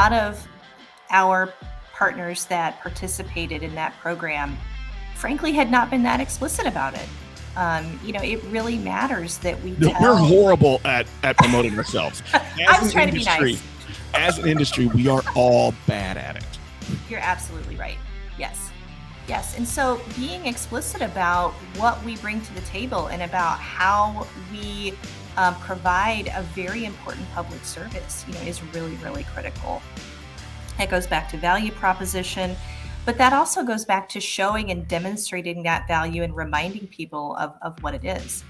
lot of our partners that participated in that program, frankly, had not been that explicit about it. It really matters that we tell. We're horrible at promoting ourselves. I was trying to be nice. As an industry, we are all bad at it. You're absolutely right. Yes. And so being explicit about what we bring to the table and about how we provide a very important public service, is really, really critical. That goes back to value proposition, but that also goes back to showing and demonstrating that value and reminding people of what it is.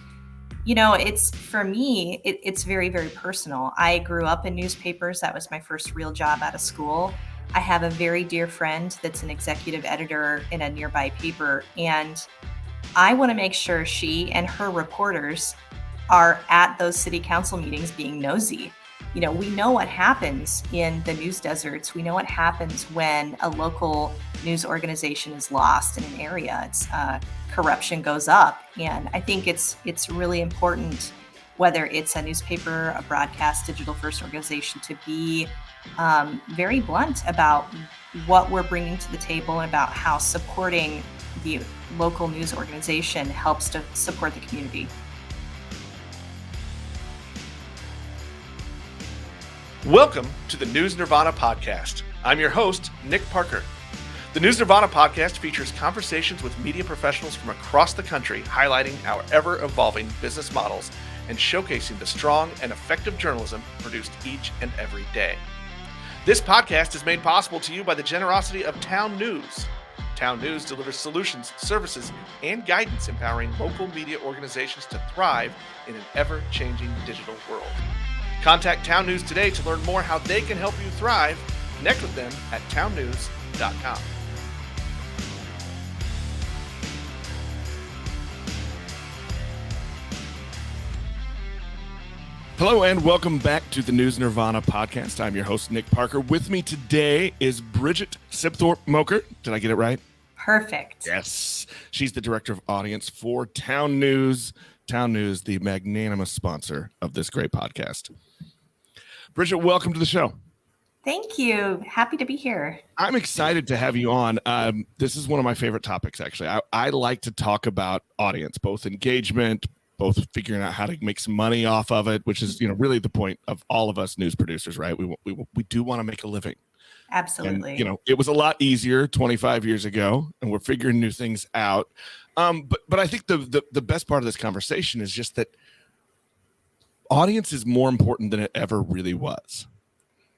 For me, it's very, very personal. I grew up in newspapers. That was my first real job out of school. I have a very dear friend that's an executive editor in a nearby paper, and I want to make sure she and her reporters are at those city council meetings being nosy. We know what happens in the news deserts. We know what happens when a local news organization is lost in an area. It's corruption goes up. And I think it's really important, whether it's a newspaper, a broadcast, digital first organization, to be very blunt about what we're bringing to the table and about how supporting the local news organization helps to support the community. Welcome to the News Nirvana podcast. I'm your host, Nick Parker. The News Nirvana podcast features conversations with media professionals from across the country, highlighting our ever-evolving business models and showcasing the strong and effective journalism produced each and every day. This podcast is made possible to you by the generosity of TownNews. TownNews delivers solutions, services, and guidance empowering local media organizations to thrive in an ever-changing digital world. Contact TownNews today to learn more how they can help you thrive. Connect with them at townnews.com. Hello and welcome back to the News Nirvana podcast. I'm your host, Nick Parker. With me today is Bridget Sibthorp-Moecker. Did I get it right? Perfect. Yes. She's the director of audience for TownNews. TownNews, the magnanimous sponsor of this great podcast. Bridget, welcome to the show. Thank you. Happy to be here. I'm excited to have you on. This is one of my favorite topics, actually. I like to talk about audience, both engagement, both figuring out how to make some money off of it, which is, really the point of all of us news producers, right? We do want to make a living. Absolutely. And, it was a lot easier 25 years ago, and we're figuring new things out. But I think the best part of this conversation is just that audience is more important than it ever really was.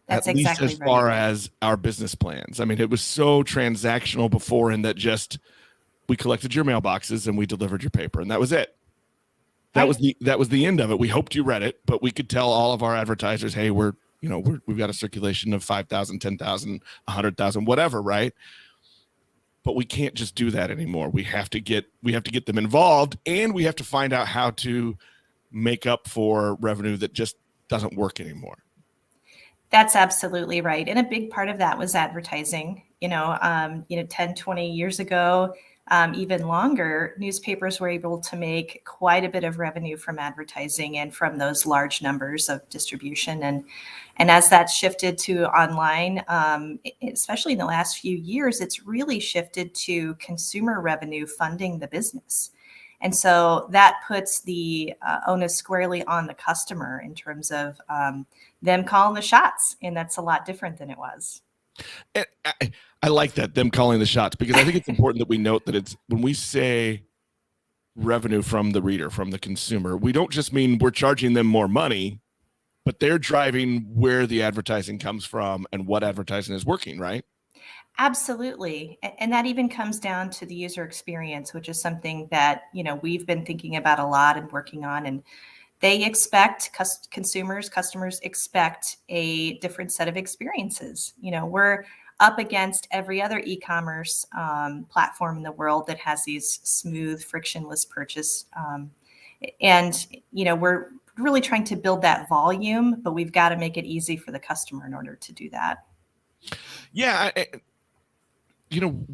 That's at exactly least as far as our business plans. I mean, it was so transactional before, in that just we collected your mailboxes and we delivered your paper, and that was it. That was the end of it. We hoped you read it, but we could tell all of our advertisers, hey, we've got a circulation of 5,000, 10,000, 100,000, whatever, right? But we can't just do that anymore. We have to get them involved, and we have to find out how to make up for revenue that just doesn't work anymore. That's absolutely right. And a big part of that was advertising. 10, 20 years ago, even longer, newspapers were able to make quite a bit of revenue from advertising and from those large numbers of distribution. And as that shifted to online, especially in the last few years, it's really shifted to consumer revenue funding the business. And so that puts the onus squarely on the customer in terms of them calling the shots. And that's a lot different than it was. And I like that, them calling the shots, because I think it's important that we note that it's when we say revenue from the reader, from the consumer, we don't just mean we're charging them more money, but they're driving where the advertising comes from and what advertising is working, right? Absolutely. And that even comes down to the user experience, which is something that, we've been thinking about a lot and working on. And they expect customers expect a different set of experiences. We're up against every other e-commerce platform in the world that has these smooth, frictionless purchase. We're really trying to build that volume, but we've got to make it easy for the customer in order to do that. Yeah.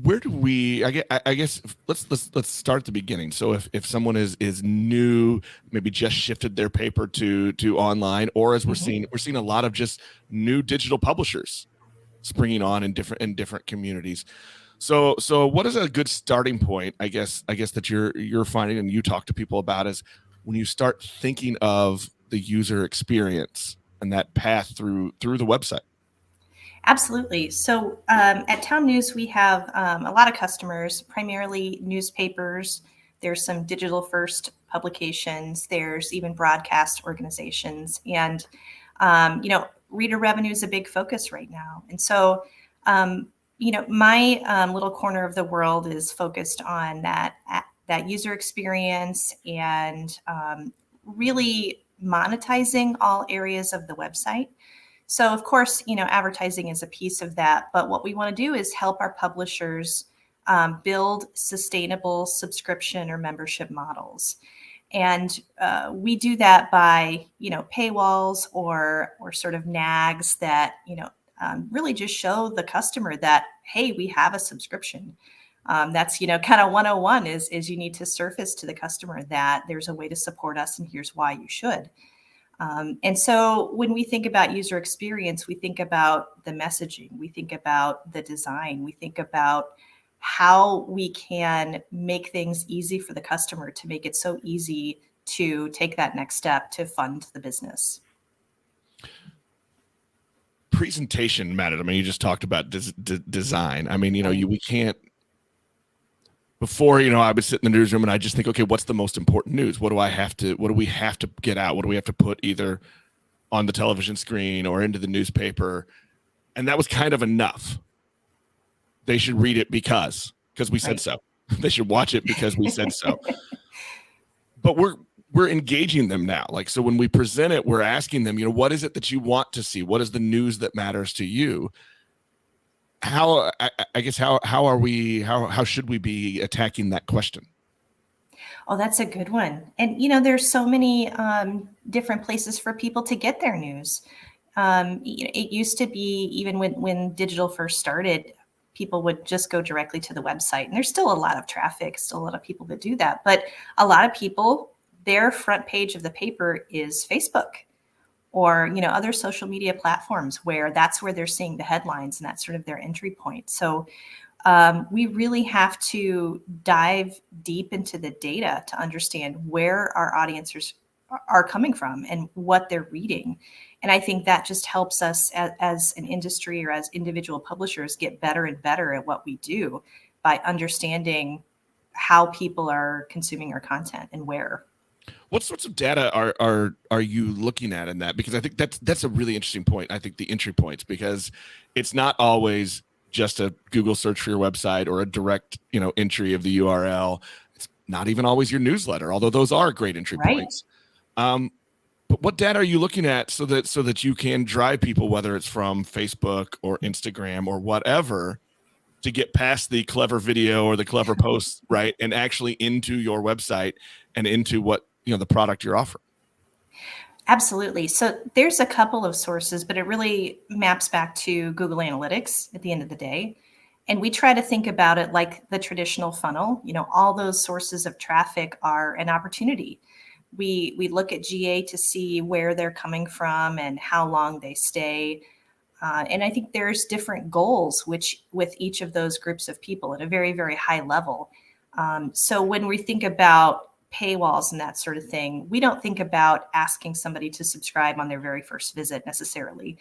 Where do we? I guess let's start at the beginning. So if someone is new, maybe just shifted their paper to online, or as we're seeing a lot of just new digital publishers springing on in different communities. So what is a good starting point, I guess that you're finding and you talk to people about, is when you start thinking of the user experience and that path through the website? Absolutely. So at TownNews, we have a lot of customers, primarily newspapers. There's some digital first publications. There's even broadcast organizations. And, reader revenue is a big focus right now. And so, my little corner of the world is focused on that user experience and really monetizing all areas of the website. So of course, advertising is a piece of that, but what we want to do is help our publishers build sustainable subscription or membership models. And we do that by, paywalls or sort of nags that, really just show the customer that, hey, we have a subscription. That's, kind of 101 is you need to surface to the customer that there's a way to support us and here's why you should. And so when we think about user experience, we think about the messaging, we think about the design, we think about how we can make things easy for the customer to make it so easy to take that next step to fund the business. Presentation mattered. I mean, you just talked about design. I mean, we can't. Before, I would sit in the newsroom and I just think, okay, what's the most important news? What do we have to get out? What do we have to put either on the television screen or into the newspaper? And that was kind of enough. They should read it because we said so. They should watch it because we said so. But we're engaging them now. Like, so when we present it, we're asking them, what is it that you want to see? What is the news that matters to you? How should we be attacking that question? Oh, that's a good one. And, there's so many different places for people to get their news. It used to be, even when digital first started, people would just go directly to the website. And there's still a lot of traffic, still a lot of people that do that. But a lot of people, their front page of the paper is Facebook or, other social media platforms where that's where they're seeing the headlines and that's sort of their entry point. So we really have to dive deep into the data to understand where our audiences are coming from and what they're reading. And I think that just helps us as an industry or as individual publishers get better and better at what we do by understanding how people are consuming our content and where. What sorts of data are you looking at in that? Because I think that's a really interesting point. I think the entry points, because it's not always just a Google search for your website or a direct, entry of the URL. It's not even always your newsletter, although those are great entry points. But what data are you looking at so that you can drive people, whether it's from Facebook or Instagram or whatever, to get past the clever video or the clever post, right, and actually into your website and into what the product you're offering? Absolutely. So there's a couple of sources, but it really maps back to Google Analytics at the end of the day. And we try to think about it like the traditional funnel. All those sources of traffic are an opportunity. We look at GA to see where they're coming from and how long they stay. And I think there's different goals with each of those groups of people at a very, very high level. So when we think about paywalls and that sort of thing, we don't think about asking somebody to subscribe on their very first visit necessarily.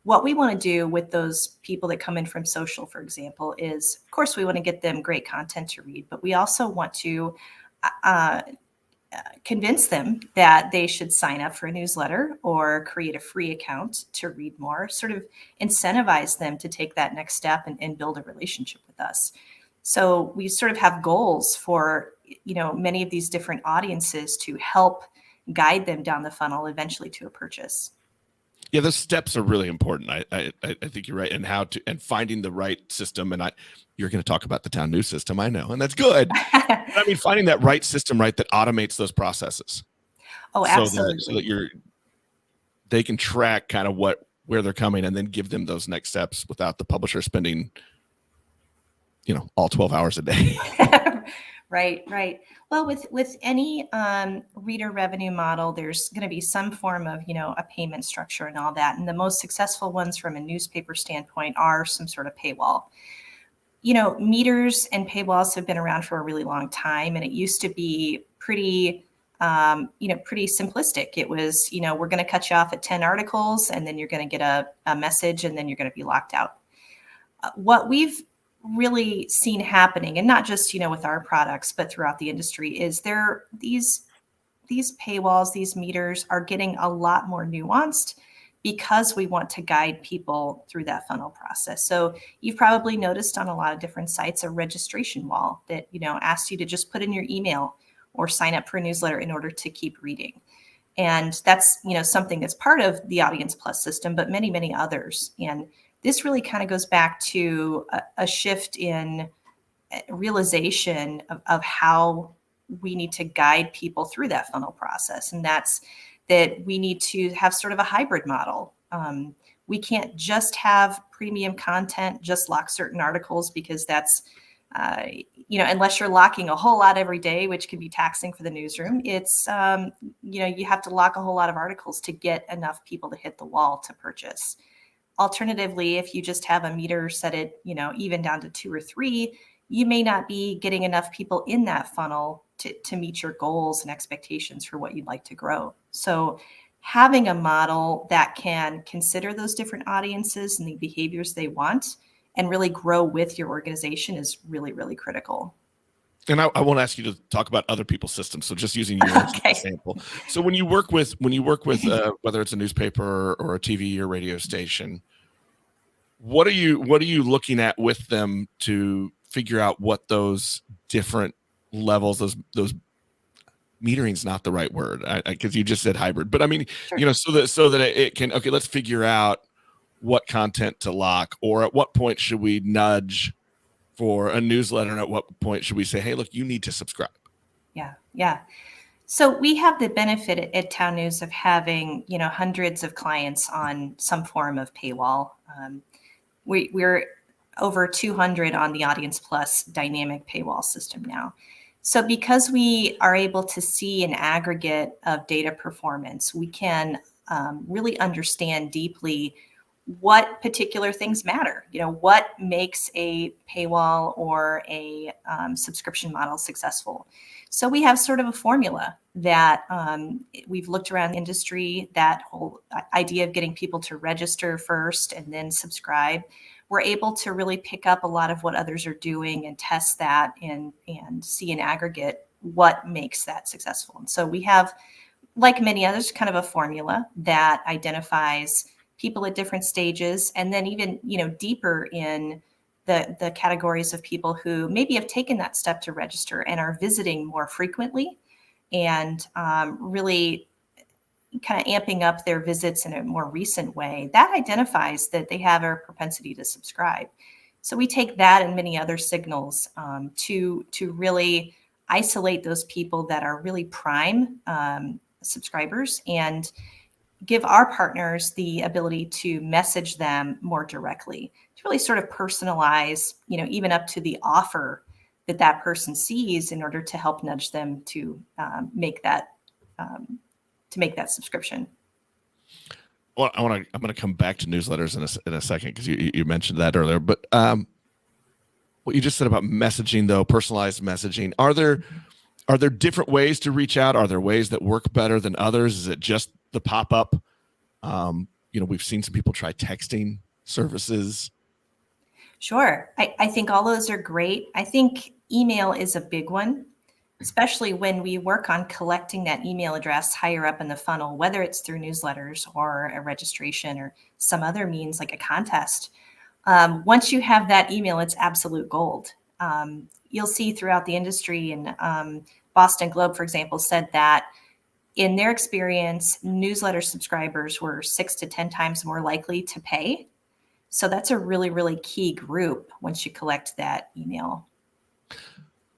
What we want to do with those people that come in from social, for example, is, of course, we want to get them great content to read, but we also want to convince them that they should sign up for a newsletter or create a free account to read more, sort of incentivize them to take that next step and build a relationship with us. So we sort of have goals for, many of these different audiences to help guide them down the funnel eventually to a purchase. Yeah, those steps are really important. I think you're right. And finding the right system. And you're going to talk about the TownNews system, I know, and that's good. I mean, finding that right system, right, that automates those processes. Oh, absolutely. So that they can track kind of where they're coming and then give them those next steps without the publisher spending, all 12 hours a day. Right, right. Well, with any reader revenue model, there's going to be some form of, a payment structure and all that. And the most successful ones from a newspaper standpoint are some sort of paywall. Meters and paywalls have been around for a really long time, and it used to be pretty, pretty simplistic. It was, we're going to cut you off at 10 articles, and then you're going to get a message, and then you're going to be locked out. What we've really seen happening, and not just with our products but throughout the industry, is these paywalls, these meters are getting a lot more nuanced because we want to guide people through that funnel process. So you've probably noticed on a lot of different sites a registration wall that asks you to just put in your email or sign up for a newsletter in order to keep reading. And that's something that's part of the Audience Plus system, but many others. And this really kind of goes back to a shift in realization of how we need to guide people through that funnel process. And that's that we need to have sort of a hybrid model. We can't just have premium content, just lock certain articles, because that's, unless you're locking a whole lot every day, which can be taxing for the newsroom, it's, you have to lock a whole lot of articles to get enough people to hit the wall to purchase. Alternatively, if you just have a meter set it, even down to 2 or 3, you may not be getting enough people in that funnel to meet your goals and expectations for what you'd like to grow. So having a model that can consider those different audiences and the behaviors they want and really grow with your organization is really, really critical. And I won't ask you to talk about other people's systems. So just using your example. So when you work with whether it's a newspaper or a TV or radio station, what are you looking at with them to figure out what those different levels, those metering's not the right word, because you just said hybrid, but I mean, sure. so that it can, okay, let's figure out what content to lock, or at what point should we nudge for a newsletter, and at what point should we say, hey, look, you need to subscribe? Yeah. So we have the benefit at TownNews of having, hundreds of clients on some form of paywall. We're over 200 on the Audience Plus dynamic paywall system now. So because we are able to see an aggregate of data performance, we can really understand deeply what particular things matter. What makes a paywall or a subscription model successful. So we have sort of a formula that we've looked around the industry, that whole idea of getting people to register first and then subscribe. We're able to really pick up a lot of what others are doing and test that and see in aggregate what makes that successful. And so we have, like many others, kind of a formula that identifies people at different stages, and then even, deeper in the categories of people who maybe have taken that step to register and are visiting more frequently and really kind of amping up their visits in a more recent way. That identifies that they have a propensity to subscribe. So we take that and many other signals to really isolate those people that are really prime subscribers and give our partners the ability to message them more directly, to really sort of personalize, even up to the offer that person sees in order to help nudge them to make that subscription. Well, I'm going to come back to newsletters in a second, because you mentioned that earlier. But what you just said about messaging, though, personalized messaging, are there different ways to reach out? Are there ways that work better than others? Is it just the pop-up? We've seen some people try texting services. Sure. I think all those are great. I think email is a big one, especially when we work on collecting that email address higher up in the funnel, whether it's through newsletters or a registration or some other means like a contest. Once you have that email, it's absolute gold. You'll see throughout the industry, and Boston Globe, for example, said that in their experience, newsletter subscribers were 6 to 10 times more likely to pay. So that's a really, really key group once you collect that email.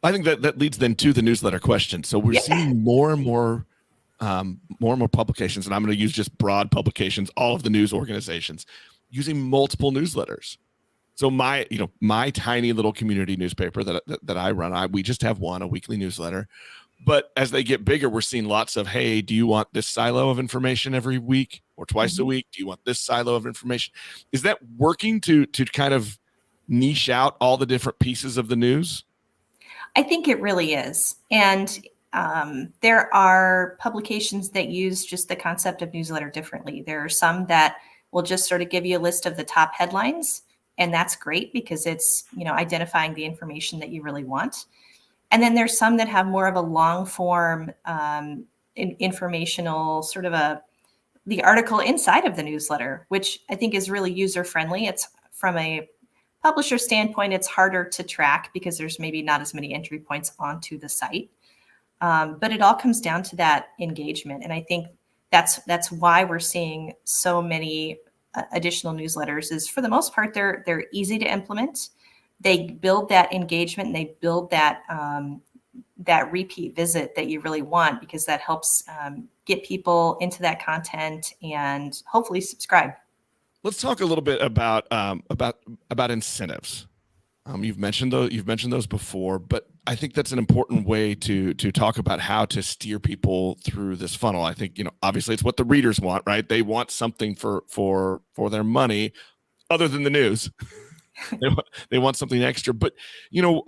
I think that leads then to the newsletter question. So we're seeing more and more publications, and I'm going to use just broad publications, all of the news organizations using multiple newsletters. So my tiny little community newspaper that I run, we just have a weekly newsletter. But as they get bigger, we're seeing lots of, hey, do you want this silo of information every week or twice a week? Do you want this silo of information? Is that working to kind of niche out all the different pieces of the news? I think it really is. And there are publications that use just the concept of newsletter differently. There are some that will just sort of give you a list of the top headlines. And that's great because it's, identifying the information that you really want. And then there's some that have more of a long form informational sort of the article inside of the newsletter, which I think is really user friendly. It's from a publisher standpoint, it's harder to track because there's maybe not as many entry points onto the site. But it all comes down to that engagement. And I think that's why we're seeing so many additional newsletters is for the most part, they're easy to implement. They build that engagement and they build that repeat visit that you really want, because that helps get people into that content and hopefully subscribe. Let's talk a little bit about incentives. You've mentioned those before, but I think that's an important way to talk about how to steer people through this funnel. I think, obviously it's what the readers want, right? They want something for their money other than the news. They want something extra, but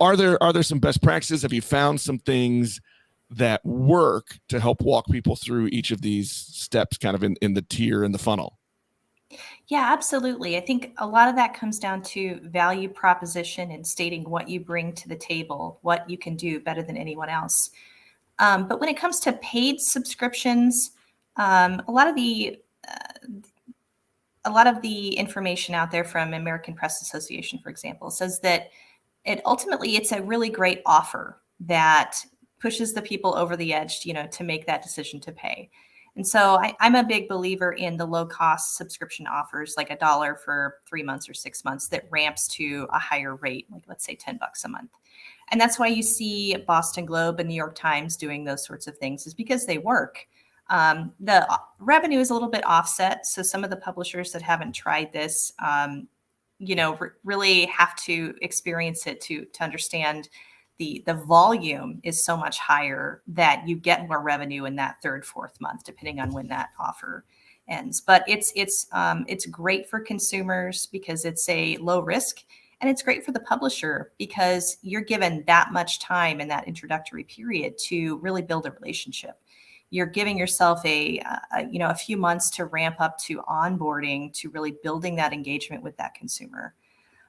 are there some best practices? Have you found some things that work to help walk people through each of these steps kind of in the tier in the funnel? Yeah, absolutely. I think a lot of that comes down to value proposition and stating what you bring to the table, what you can do better than anyone else. But when it comes to paid subscriptions, a lot of the information out there from American Press Association, for example, says that it's a really great offer that pushes the people over the edge, to make that decision to pay. And so I'm a big believer in the low cost subscription offers, like $1 for 3 months or 6 months, that ramps to a higher rate, like let's say $10 a month. And that's why you see Boston Globe and New York Times doing those sorts of things, is because they work. The revenue is a little bit offset. So some of the publishers that haven't tried this, really have to experience it to understand the volume is so much higher that you get more revenue in that third, fourth month, depending on when that offer ends. But it's great for consumers because it's a low risk, and it's great for the publisher because you're given that much time in that introductory period to really build a relationship. You're giving yourself a few months to ramp up to onboarding, to really building that engagement with that consumer.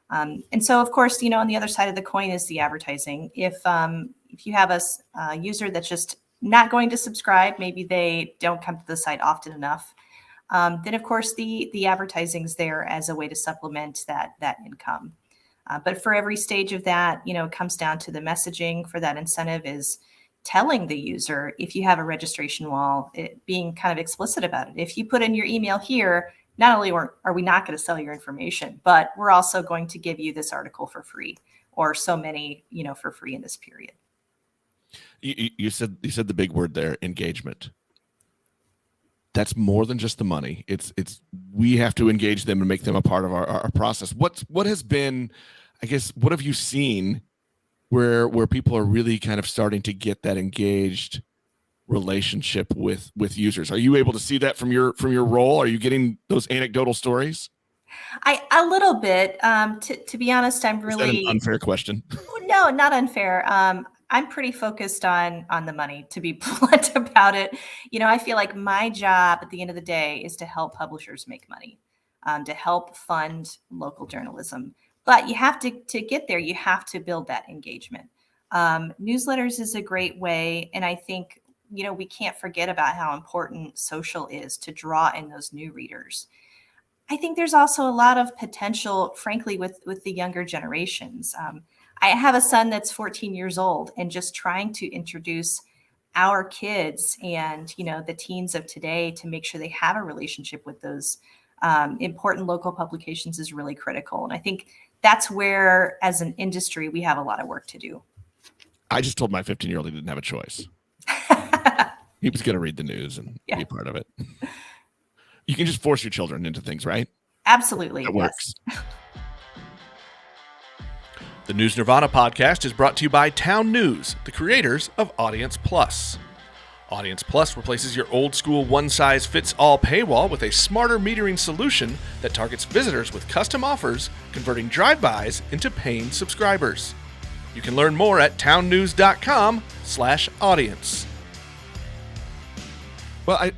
And so, of course, on the other side of the coin is the advertising. If you have a user that's just not going to subscribe, maybe they don't come to the site often enough, then of course the advertising's there as a way to supplement that income. But for every stage of that, it comes down to the messaging for that incentive is telling the user, if you have a registration wall, being kind of explicit about it. If you put in your email here, not only are we not going to sell your information, but we're also going to give you this article for free, or so many, for free in this period. You said the big word there, engagement. That's more than just the money. It's we have to engage them and make them a part of our process. What has been, I guess, what have you seen where people are really kind of starting to get that engaged relationship with users? Are you able to see that from your role? Are you getting those anecdotal stories? A little bit. To be honest, I'm really... Is that an unfair question? No, not unfair. I'm pretty focused on the money, to be blunt about it. I feel like my job at the end of the day is to help publishers make money, to help fund local journalism. But you have to get there, you have to build that engagement. Newsletters is a great way. And I think, we can't forget about how important social is to draw in those new readers. I think there's also a lot of potential, frankly, with the younger generations. I have a son that's 14 years old, and just trying to introduce our kids and, the teens of today to make sure they have a relationship with those important local publications is really critical. And I think that's where, as an industry, we have a lot of work to do. I just told my 15-year-old he didn't have a choice. He was going to read the news and be a part of it. You can just force your children into things, right? Absolutely. It works. The News Nirvana podcast is brought to you by TownNews, the creators of Audience Plus. Audience Plus replaces your old school one-size-fits-all paywall with a smarter metering solution that targets visitors with custom offers, converting drive-bys into paying subscribers. You can learn more at townnews.com/audience. Well, I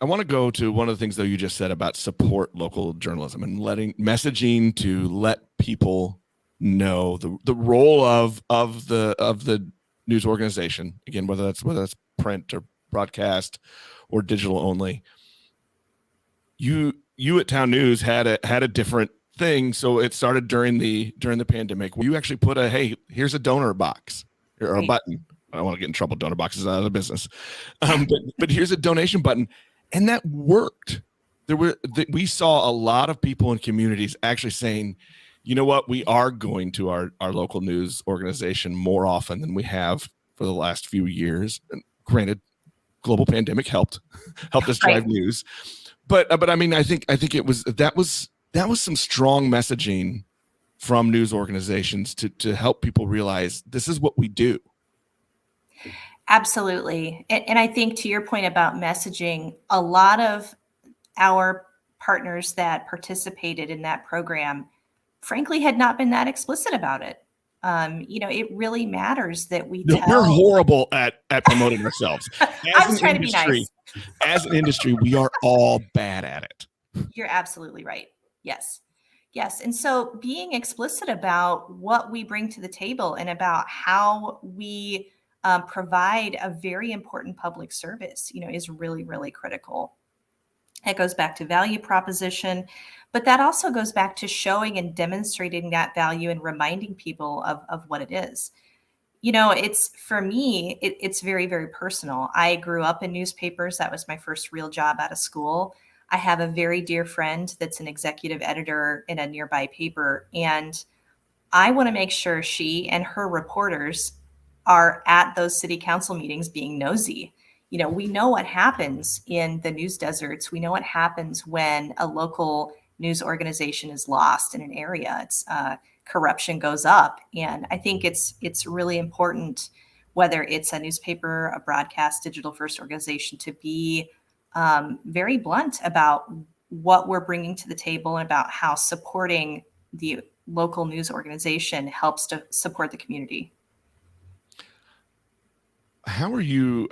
want to go to one of the things though you just said about support local journalism and messaging to let people know the role of the news organization, again, whether that's print or broadcast or digital only. You at Town News had a different thing, so it started during the pandemic where you actually put hey, here's a donor box or a button. I don't want to get in trouble. Donor boxes out of the business, but here's a donation button, and that worked. We saw a lot of people in communities actually saying, you know what, we are going to our local news organization more often than we have for the last few years. And granted, global pandemic helped us drive news, but I mean, I think that was some strong messaging from news organizations to help people realize this is what we do. Absolutely. And I think to your point about messaging, a lot of our partners that participated in that program, frankly, had not been that explicit about it. It really matters that we tell. We're horrible at promoting ourselves. I was trying to be nice. As an industry, we are all bad at it. You're absolutely right. Yes. And so being explicit about what we bring to the table and about how we provide a very important public service, is really, really critical. It goes back to value proposition, but that also goes back to showing and demonstrating that value and reminding people of what it is. For me, it's very, very personal. I grew up in newspapers. That was my first real job out of school. I have a very dear friend that's an executive editor in a nearby paper, and I want to make sure she and her reporters are at those city council meetings being nosy. We know what happens in the news deserts. We know what happens when a local news organization is lost in an area. It's corruption goes up. And I think it's really important, whether it's a newspaper, a broadcast, digital first organization, to be very blunt about what we're bringing to the table and about how supporting the local news organization helps to support the community. How are you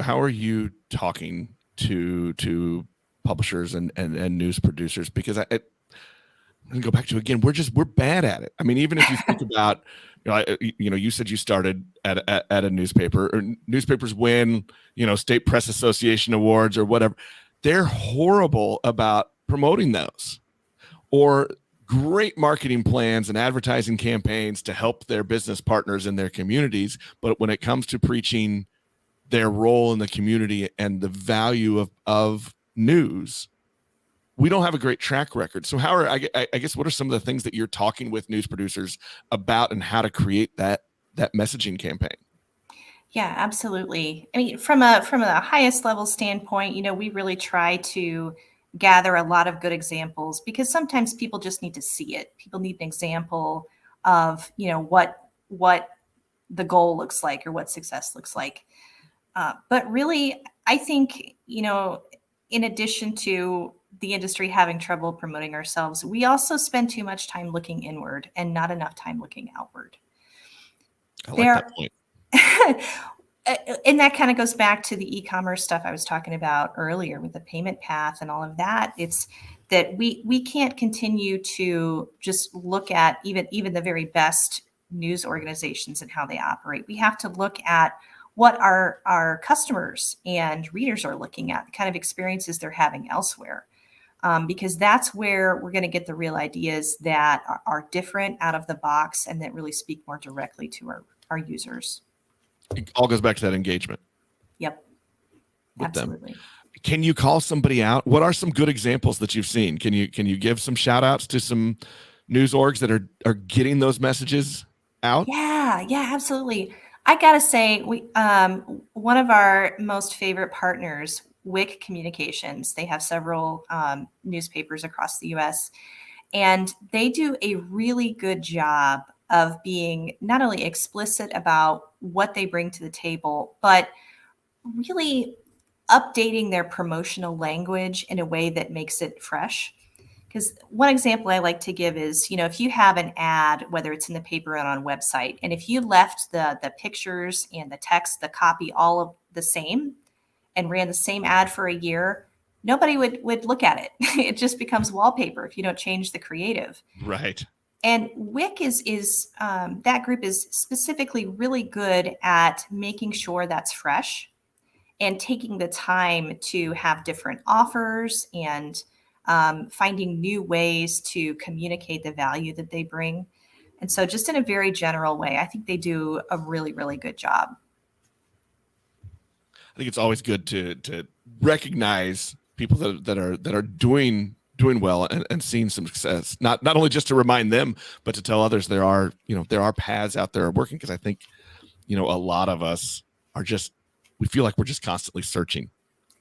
talking to publishers and news producers? Because I'm going to go back to, again, we're bad at it. I mean, even if you think about, you said you started at a newspaper, or newspapers win, state press association awards or whatever. They're horrible about promoting those, or great marketing plans and advertising campaigns to help their business partners in their communities. But when it comes to preaching their role in the community and the value of news, we don't have a great track record. So I guess what are some of the things that you're talking with news producers about and how to create that messaging campaign? Yeah, absolutely. I mean, from a highest level standpoint, we really try to gather a lot of good examples, because sometimes people just need to see it. People need an example of, what the goal looks like or what success looks like. But really, I think, in addition to the industry having trouble promoting ourselves, we also spend too much time looking inward and not enough time looking outward. I like that point. And that kind of goes back to the e-commerce stuff I was talking about earlier with the payment path and all of that. It's that we can't continue to just look at even the very best news organizations and how they operate. We have to look at what our customers and readers are looking at, the kind of experiences they're having elsewhere, because that's where we're going to get the real ideas that are different, out of the box, and that really speak more directly to our users. It all goes back to that engagement. Yep. Absolutely. Them. Can you call somebody out? What are some good examples that you've seen? Can you give some shout outs to some news orgs that are getting those messages out? Yeah, absolutely. I gotta say, we one of our most favorite partners, WIC Communications, they have several newspapers across the U.S., and they do a really good job of being not only explicit about what they bring to the table, but really updating their promotional language in a way that makes it fresh. Because one example I like to give is, if you have an ad, whether it's in the paper or on a website, and if you left the pictures and the text, the copy, all of the same, and ran the same ad for a year, nobody would look at it. It just becomes wallpaper if you don't change the creative. Right. And WIC is that group is specifically really good at making sure that's fresh and taking the time to have different offers and finding new ways to communicate the value that they bring. And so just in a very general way, I think they do a really, really good job. I think it's always good to recognize people that are doing well and seeing some success. Not only just to remind them, but to tell others there are paths out there working. Because I think, a lot of us we feel like we're just constantly searching.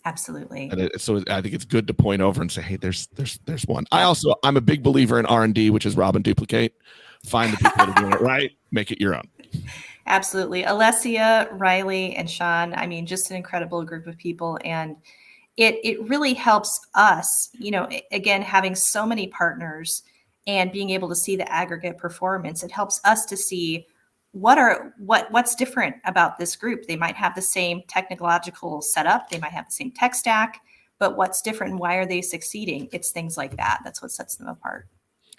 Absolutely. So I think it's good to point over and say, hey, there's one. I'm a big believer in R&D, which is rob and duplicate. Find the people that are doing it right, make it your own. Absolutely. Alessia, Riley, and Sean, just an incredible group of people. And it really helps us, again, having so many partners and being able to see the aggregate performance. It helps us to see what's different about this group. They might have the same technological setup. They might have the same tech stack, but what's different and why are they succeeding? It's things like that. That's what sets them apart.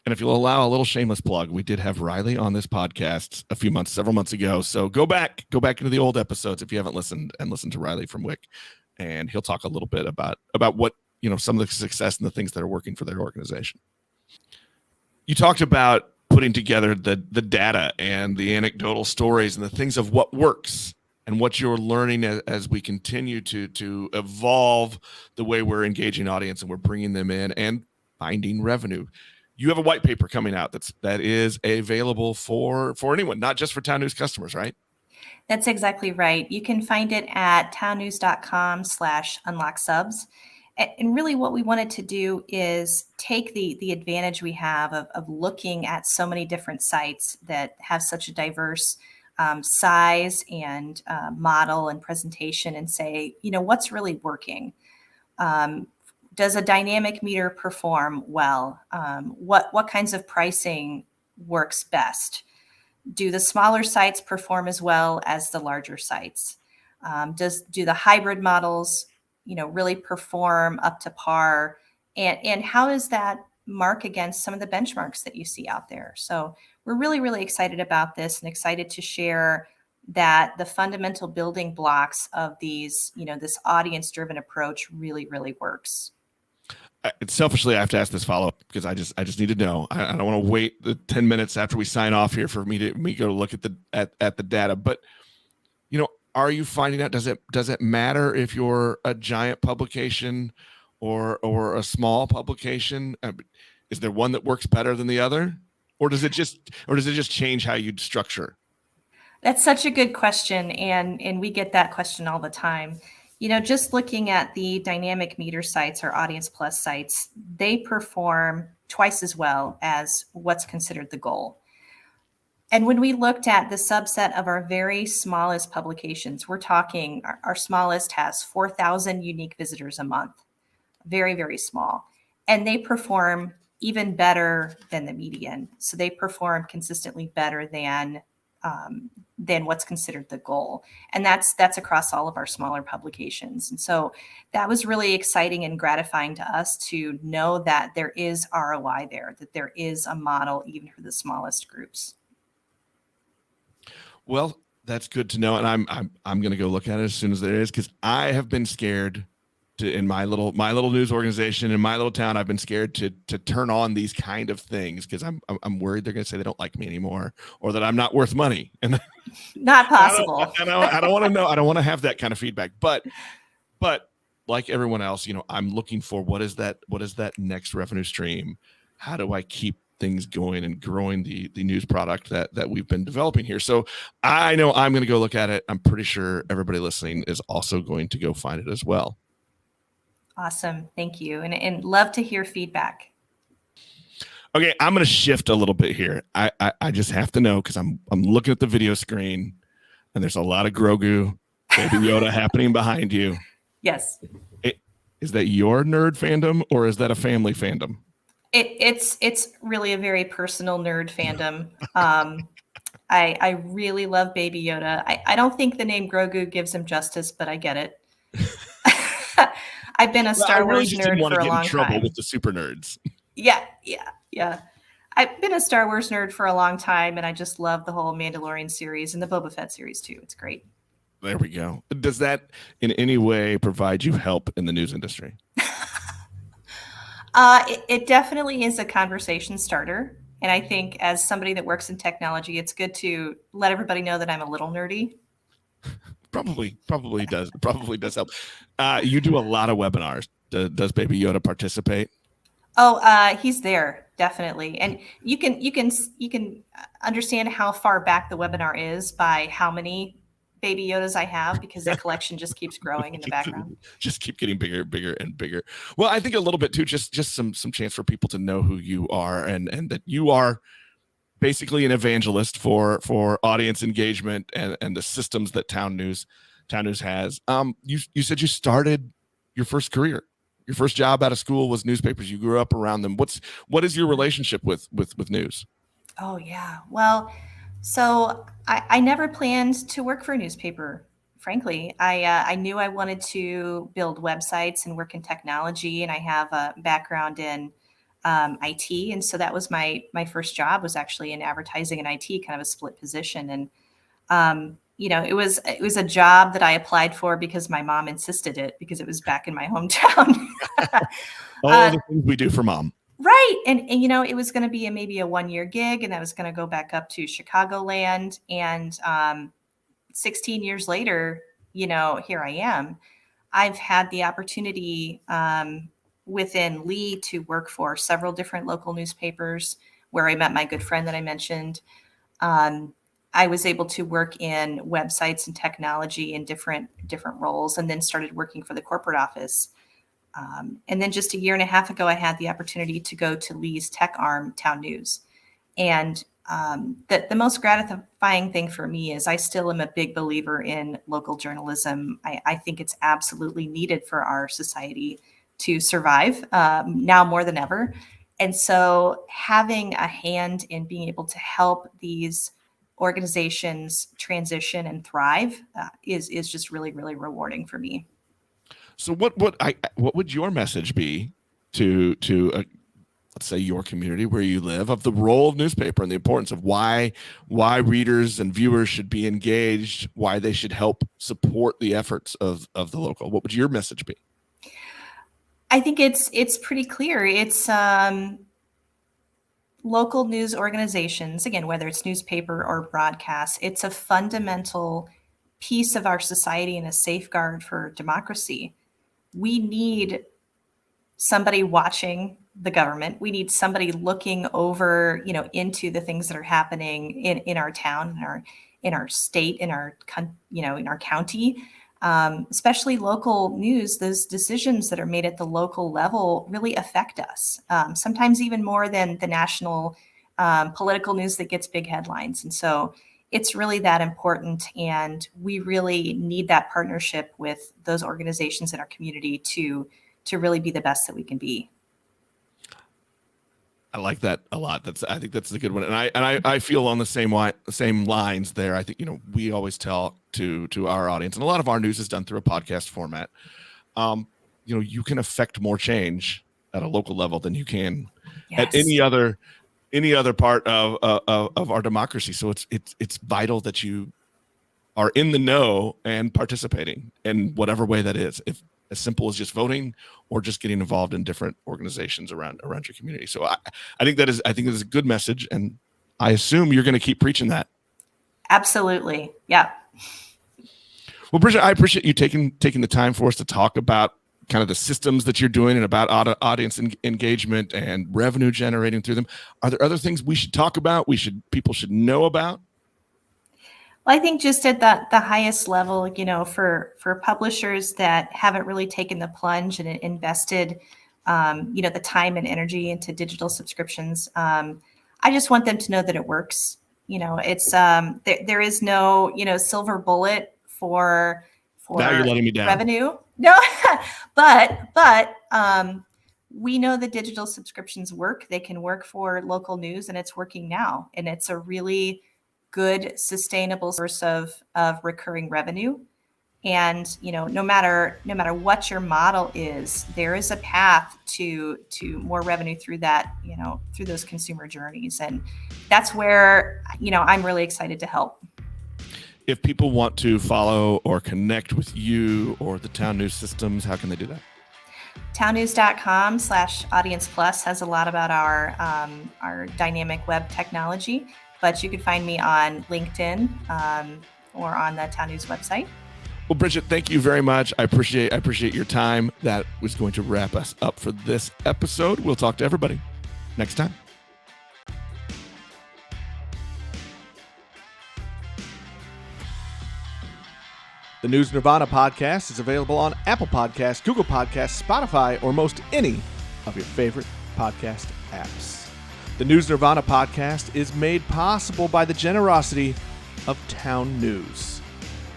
And if you'll allow a little shameless plug, we did have Riley on this podcast several months ago. So go back into the old episodes if you haven't listened, and listen to Riley from WIC, and he'll talk a little bit about what, some of the success and the things that are working for their organization. You talked about putting together the data and the anecdotal stories and the things of what works and what you're learning as we continue to evolve the way we're engaging audience and we're bringing them in and finding revenue. You have a white paper coming out that is available for anyone, not just for TownNews customers, right? That's exactly right. You can find it at townnews.com/unlocksubs. And really what we wanted to do is take the advantage we have of looking at so many different sites that have such a diverse size and model and presentation and say, what's really working? Does a dynamic meter perform well? What kinds of pricing works best? Do the smaller sites perform as well as the larger sites? Do the hybrid models really perform up to par? And how does that mark against some of the benchmarks that you see out there? So we're really, really excited about this and excited to share that the fundamental building blocks of these, this audience-driven approach really, really works. Selfishly, I have to ask this follow-up because I just need to know. I don't want to wait the 10 minutes after we sign off here for me to go look at the data. But are you finding out, does it matter if you're a giant publication or a small publication? Is there one that works better than the other, or does it just change how you structure? That's such a good question, and we get that question all the time. Just looking at the dynamic meter sites or Audience Plus sites, they perform twice as well as what's considered the goal. And when we looked at the subset of our very smallest publications, we're talking our smallest has 4,000 unique visitors a month, very, very small. And they perform even better than the median. So they perform consistently better than what's considered the goal. And that's across all of our smaller publications. And so that was really exciting and gratifying to us to know that there is ROI there, that there is a model even for the smallest groups. Well, that's good to know, and I'm going to go look at it as soon as there is, because I have been scared in my little news organization in my little town. I've been scared to turn on these kind of things because I'm worried they're going to say they don't like me anymore or that I'm not worth money. And not possible. I don't want to know. I don't want to have that kind of feedback. But like everyone else, I'm looking for what is that next revenue stream? How do I keep things going and growing the news product that we've been developing here? So I know I'm going to go look at it. I'm pretty sure everybody listening is also going to go find it as well. Awesome. Thank you. And love to hear feedback. Okay, I'm going to shift a little bit here. I just have to know because I'm looking at the video screen and there's a lot of Grogu, Baby Yoda happening behind you. Yes. Is that your nerd fandom or is that a family fandom? It's really a very personal nerd fandom. I really love Baby Yoda. I don't think the name Grogu gives him justice, but I get it. I've been a Star Wars nerd for a long time. With the super nerds. Yeah. I've been a Star Wars nerd for a long time, and I just love the whole Mandalorian series and the Boba Fett series too. It's great. There we go. Does that in any way provide you help in the news industry? It definitely is a conversation starter. And I think as somebody that works in technology, it's good to let everybody know that I'm a little nerdy. Probably does help. You do a lot of webinars. Does Baby Yoda participate? Oh, he's there, definitely. And you can understand how far back the webinar is by how many Baby Yodas I have, because the collection just keeps growing in the background. Just keep getting bigger and bigger. Well, I think a little bit too, just some chance for people to know who you are and that you are basically an evangelist for audience engagement and the systems that TownNews has. You said you started your first career. Your first job out of school was newspapers. You grew up around them. What is your relationship with news? Oh yeah. Well, so I never planned to work for a newspaper. Frankly, I knew I wanted to build websites and work in technology, and I have a background in IT, and so that was my first job was actually in advertising and IT, kind of a split position. And it was a job that I applied for because my mom insisted it, because it was back in my hometown. All the things we do for mom. Right. And it was going to be maybe a 1-year gig, and I was going to go back up to Chicagoland. And 16 years later, here I am. I've had the opportunity within Lee to work for several different local newspapers where I met my good friend that I mentioned. I was able to work in websites and technology in different roles, and then started working for the corporate office. And then just a year and a half ago, I had the opportunity to go to Lee's tech arm, TownNews. And the most gratifying thing for me is I still am a big believer in local journalism. I think it's absolutely needed for our society to survive now more than ever. And so having a hand in being able to help these organizations transition and thrive is just really, really rewarding for me. So what would your message be to let's say your community where you live, of the role of newspaper and the importance of why readers and viewers should be engaged, why they should help support the efforts of the local? What would your message be? I think it's pretty clear. It's local news organizations, again, whether it's newspaper or broadcast, it's a fundamental piece of our society and a safeguard for democracy. We need somebody watching the government. We need somebody looking over, into the things that are happening in our town, in our state, in our county, especially local news. Those decisions that are made at the local level really affect us, sometimes even more than the national political news that gets big headlines. And so it's really that important, and we really need that partnership with those organizations in our community to really be the best that we can be. I like that a lot. I think that's a good one, and I feel on the same lines there. I think we always tell to our audience, and a lot of our news is done through a podcast format. You can affect more change at a local level than you can at any other part of our democracy. So it's vital that you are in the know and participating in whatever way that is, if as simple as just voting or just getting involved in different organizations around your community. So I think that is a good message, and I assume you're going to keep preaching that. Absolutely. Yeah. Well, Bridget, I appreciate you taking the time for us to talk about kind of the systems that you're doing and about audience engagement and revenue generating through them. Are there other things we should talk about? People should know about? Well, I think just at the highest level, for publishers that haven't really taken the plunge and invested the time and energy into digital subscriptions. I just want them to know that it works. It's there is no silver bullet for now you're letting me down. Revenue. No, but we know that digital subscriptions work. They can work for local news, and it's working now. And it's a really good, sustainable source of recurring revenue. And no matter what your model is, there is a path to more revenue through that, through those consumer journeys, and that's where I'm really excited to help. If people want to follow or connect with you or the TownNews systems, how can they do that? TownNews.com/Audience Plus has a lot about our dynamic web technology, but you can find me on LinkedIn or on the TownNews website. Well, Bridget, thank you very much. I appreciate your time. That was going to wrap us up for this episode. We'll talk to everybody next time. The News Nirvana podcast is available on Apple Podcasts, Google Podcasts, Spotify, or most any of your favorite podcast apps. The News Nirvana podcast is made possible by the generosity of TownNews.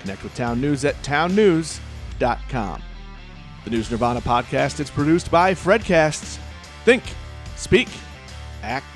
Connect with TownNews at townnews.com. The News Nirvana podcast is produced by Fredcasts. Think, speak, act,